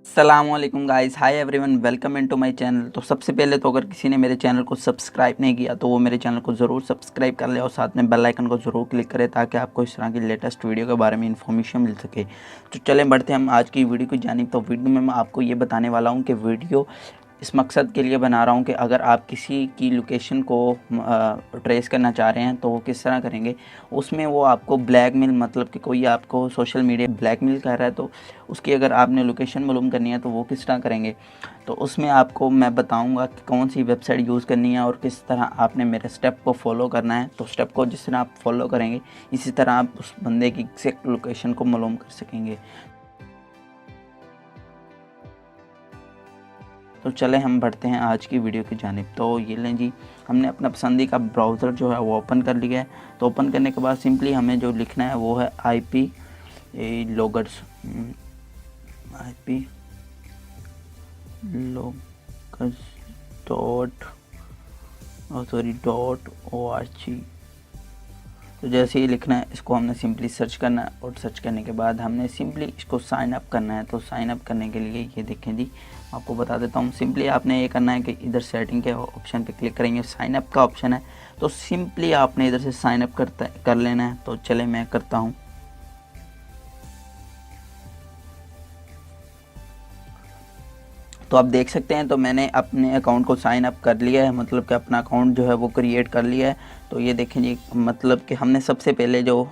अस्सलामुअलैकुम guys, hi everyone, welcome into my channel. तो सबसे पहले तो अगर किसी ने मेरे चैनल को सब्सक्राइब नहीं किया तो वो मेरे चैनल को ज़रूर सब्सक्राइब कर ले और साथ में बेल आइकन को ज़रूर क्लिक करें ताकि आपको इस तरह की लेटेस्ट वीडियो के बारे में इन्फॉर्मेशन मिल सके। तो चलें बढ़ते हैं हम आज की वीडियो की जानिब। तो वीडियो में मैं आपको ये बताने वाला हूँ कि वीडियो इस मकसद के लिए बना रहा हूँ कि अगर आप किसी की लोकेशन को ट्रेस करना चाह रहे हैं तो वो किस तरह करेंगे। उसमें वो आपको ब्लैकमेल, मतलब कि कोई आपको सोशल मीडिया ब्लैकमेल कर रहा है तो उसकी अगर आपने लोकेशन मालूम करनी है तो वो किस तरह करेंगे। तो उसमें आपको मैं बताऊंगा कि कौन सी वेबसाइट यूज़ करनी है और किस तरह आपने मेरे स्टेप को फॉलो करना है। तो स्टेप को जिस तरह आप फॉलो करेंगे इसी तरह आप उस बंदे की एग्जैक्ट लोकेशन को मालूम कर सकेंगे। तो चलें हम बढ़ते हैं आज की वीडियो की जानिब। तो ये लें जी, हमने अपना पसंदीदा ब्राउज़र जो है वो ओपन कर लिया है। तो ओपन करने के बाद सिंपली हमें जो लिखना है वो है IP loggers, IP loggers .org। तो जैसे ही लिखना है इसको हमने सिंपली सर्च करना है और सर्च करने के बाद हमने सिंपली इसको साइन अप करना है। तो साइन अप करने के लिए ये देखें जी, आपको बता देता हूँ। सिंपली आपने ये करना है कि इधर सेटिंग के ऑप्शन पे क्लिक करेंगे, साइन अप का ऑप्शन है तो सिंपली आपने इधर से साइन अप कर लेना है। तो चले मैं करता हूँ। तो आप देख सकते हैं तो मैंने अपने अकाउंट को साइन अप कर लिया है, मतलब कि अपना अकाउंट जो है वो क्रिएट कर लिया है। तो ये देखें जी, मतलब कि हमने सबसे पहले जो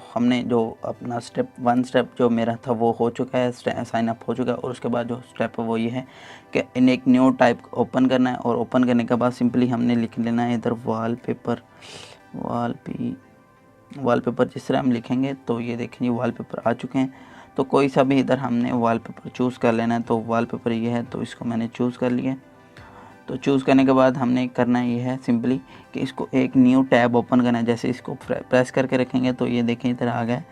अपना स्टेप जो मेरा था वो हो चुका है, साइन अप हो चुका है। और उसके बाद जो स्टेप है वो ये है कि इन एक न्यू टाइप ओपन करना है और ओपन करने के बाद सिंपली हमने लिख लेना है इधर वॉलपेपर। जिस तरह हम लिखेंगे तो ये देखें जी वॉलपेपर आ चुके हैं। तो कोई सा भी इधर हमने वॉलपेपर चूज़ कर लेना है। तो वॉलपेपर ये है तो इसको मैंने चूज़ कर लिया। तो चूज़ करने के बाद हमने करना ये है सिंपली कि इसको एक न्यू टैब ओपन करना है। जैसे इसको प्रेस करके रखेंगे तो ये देखें इधर आ गया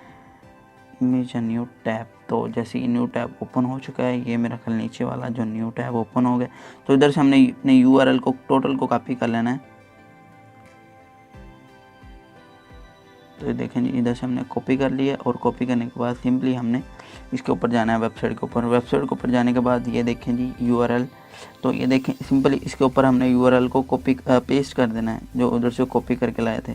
इमेज न्यू टैब। तो जैसे ये न्यू टैब ओपन हो चुका है, ये मेरा ख्याल नीचे वाला जो न्यू टैब ओपन हो गया। तो इधर से हमने अपने URL को टोटल को कॉपी कर लेना है। तो ये देखें जी, इधर से हमने कॉपी कर लिया और कॉपी करने के बाद सिंपली हमने इसके ऊपर जाना है, वेबसाइट के ऊपर। वेबसाइट के ऊपर जाने के बाद ये देखें जी URL। तो ये देखें सिंपली इसके ऊपर हमने URL को पेस्ट कर देना है जो उधर से कॉपी करके लाए थे।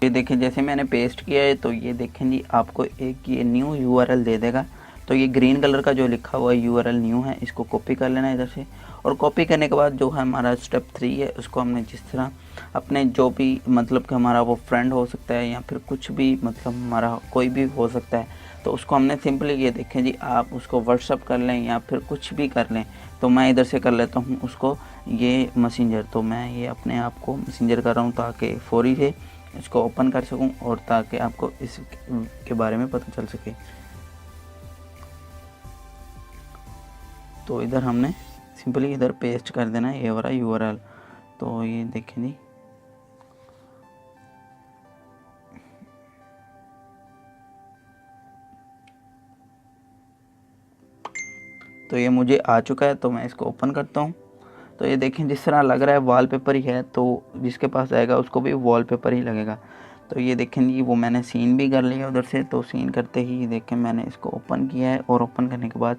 ये देखें जैसे मैंने पेस्ट किया है तो ये देखें जी आपको एक ये न्यू URL दे देगा। तो ये ग्रीन कलर का जो लिखा हुआ URL न्यू है, इसको कॉपी कर लेना है इधर से। और कॉपी करने के बाद जो है हमारा स्टेप 3 है, उसको हमने जिस तरह अपने जो भी, मतलब कि हमारा वो फ्रेंड हो सकता है या फिर कुछ भी, मतलब हमारा कोई भी हो सकता है। तो उसको हमने सिंपली ये देखें जी, आप उसको व्हाट्सअप कर लें या फिर कुछ भी कर लें। तो मैं इधर से कर लेता हूँ उसको ये मैसेंजर। तो मैं ये अपने आप को मैसेंजर कर रहा हूँ ताकि फौरी से इसको ओपन कर सकूं और ताकि आपको इसके बारे में पता चल सके। तो इधर हमने सिंपली इधर पेस्ट कर देना है ये वाला URL। तो ये देखें जी, तो ये मुझे आ चुका है। तो मैं इसको ओपन करता हूँ। तो ये देखें जिस तरह लग रहा है वॉलपेपर ही है, तो जिसके पास आएगा उसको भी वॉलपेपर ही लगेगा। तो ये देखें जी, वो मैंने सीन भी कर लिया उधर से। तो सीन करते ही देखें मैंने इसको ओपन किया है और ओपन करने के बाद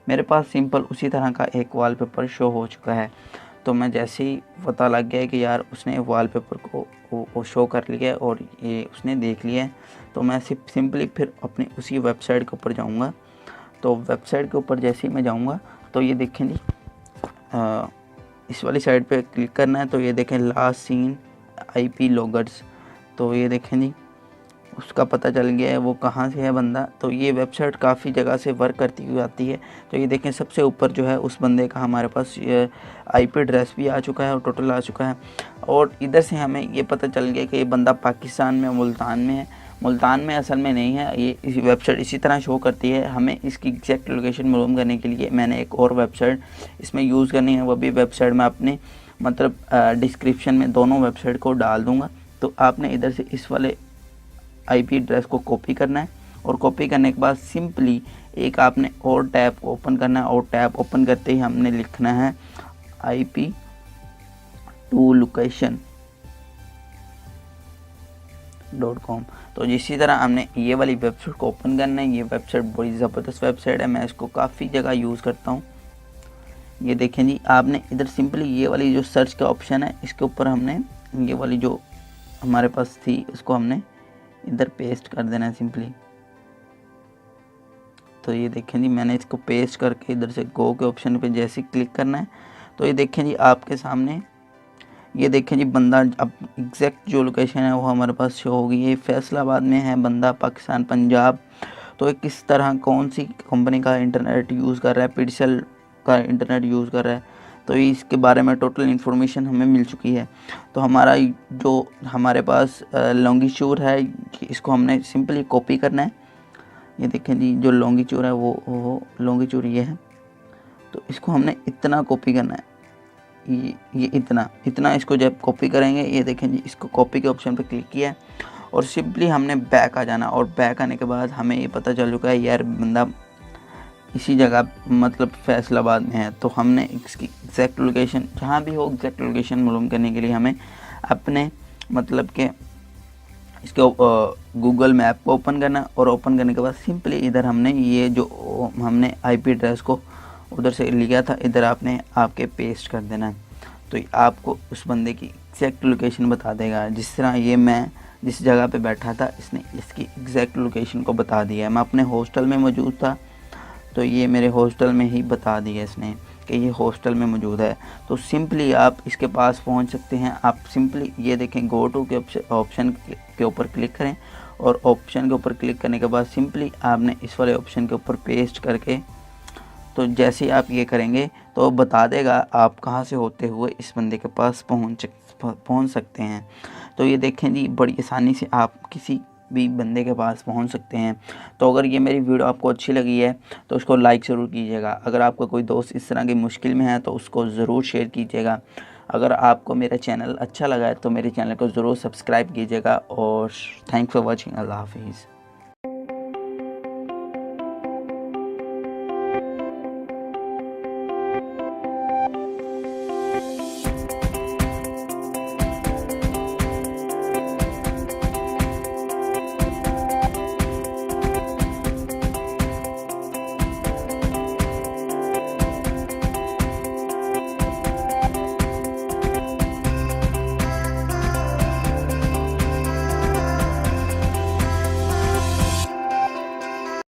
मेरे पास सिंपल उसी तरह का एक वॉलपेपर शो हो चुका है। तो मैं जैसे ही पता लग गया कि यार उसने वॉलपेपर को वो शो कर लिया है और ये उसने देख लिया है, तो मैं सिंपली फिर अपनी उसी वेबसाइट के ऊपर जाऊँगा। तो वेबसाइट के ऊपर जैसे ही मैं जाऊँगा तो ये देखें जी, इस वाली साइड पे क्लिक करना है। तो ये देखें लास्ट सीन IP लॉगर्स। तो ये देखें जी, उसका पता चल गया है वो कहाँ से है बंदा। तो ये वेबसाइट काफ़ी जगह से वर्क करती हुई आती है। तो ये देखें सबसे ऊपर जो है उस बंदे का हमारे पास IP एड्रेस भी आ चुका है और टोटल आ चुका है। और इधर से हमें ये पता चल गया कि ये बंदा पाकिस्तान में मुल्तान में है। मुल्तान में असल में नहीं है, ये इसी वेबसाइट इसी तरह शो करती है। हमें इसकी एग्जैक्ट लोकेशन मालूम करने के लिए मैंने एक और वेबसाइट इसमें यूज़ करनी है। वो भी वेबसाइट मैं अपने मतलब डिस्क्रिप्शन में दोनों वेबसाइट को डाल दूँगा। तो आपने इधर से इस वाले IP एड्रेस को कॉपी करना है और कॉपी करने के बाद सिंपली एक आपने और टैब ओपन करना है और टैब ओपन करते ही हमने लिखना है IP टू location.com। तो इसी तरह हमने ये वाली वेबसाइट को ओपन करना है। ये वेबसाइट बड़ी ज़बरदस्त वेबसाइट है, मैं इसको काफ़ी जगह यूज़ करता हूँ। ये देखें जी, आपने इधर सिंपली ये वाली जो सर्च का ऑप्शन है इसके ऊपर हमने ये वाली जो हमारे पास थी उसको हमने इधर पेस्ट कर देना है सिंपली। तो ये देखें जी, मैंने इसको पेस्ट करके इधर से गो के ऑप्शन पे जैसे क्लिक करना है तो ये देखें जी आपके सामने, ये देखें जी बंदा अब एग्जैक्ट जो लोकेशन है वो हमारे पास शो होगी। ये फैसलाबाद में है बंदा, पाकिस्तान पंजाब। तो ये किस तरह कौन सी कंपनी का इंटरनेट यूज़ कर रहा है, पिक्सेल का इंटरनेट यूज़ कर रहा है, तो इसके बारे में टोटल इन्फॉर्मेशन हमें मिल चुकी है। तो हमारा जो हमारे पास लॉन्गिट्यूड है इसको हमने सिंपली कॉपी करना है। ये देखें जी, जो लॉन्गिट्यूड है वो लॉन्गिट्यूड ये है, तो इसको हमने इतना कॉपी करना है। ये इतना इसको जब कॉपी करेंगे, ये देखें जी इसको कॉपी के ऑप्शन पे क्लिक किया है और सिंपली हमने बैक आ जाना। और बैक आने के बाद हमें ये पता चल चुका है यार बंदा इसी जगह मतलब फैसलाबाद में है। तो हमने इसकी एग्जैक्ट लोकेशन जहाँ भी हो, एग्जैक्ट लोकेशन मालूम करने के लिए हमें अपने मतलब के इसके गूगल मैप को ओपन करना और ओपन करने के बाद सिंपली इधर हमने ये जो हमने आईपी एड्रेस को उधर से लिया था इधर आपने आपके पेस्ट कर देना है। तो आपको उस बंदे की एग्जैक्ट लोकेशन बता देगा। जिस तरह ये मैं जिस जगह पे बैठा था इसने इसकी एग्जैक्ट लोकेशन को बता दिया है। मैं अपने हॉस्टल में मौजूद था तो ये मेरे हॉस्टल में ही बता दिया इसने कि ये हॉस्टल में मौजूद है। तो सिंपली आप इसके पास पहुंच सकते हैं। आप सिंपली ये देखें गो टू के ऑप्शन के ऊपर क्लिक करें और ऑप्शन के ऊपर क्लिक करने के बाद सिंपली आपने इस वाले ऑप्शन के ऊपर पेस्ट करके, तो जैसे ही आप ये करेंगे तो बता देगा आप कहाँ से होते हुए इस बंदे के पास पहुँच सकते हैं। तो ये देखें जी, बड़ी आसानी से आप किसी भी बंदे के पास पहुंच सकते हैं। तो अगर ये मेरी वीडियो आपको अच्छी लगी है तो उसको लाइक ज़रूर कीजिएगा। अगर आपका कोई दोस्त इस तरह की मुश्किल में है तो उसको ज़रूर शेयर कीजिएगा। अगर आपको मेरा चैनल अच्छा लगा है तो मेरे चैनल को ज़रूर सब्सक्राइब कीजिएगा। और थैंक्स फॉर वॉचिंग। अल्लाह हाफिज़।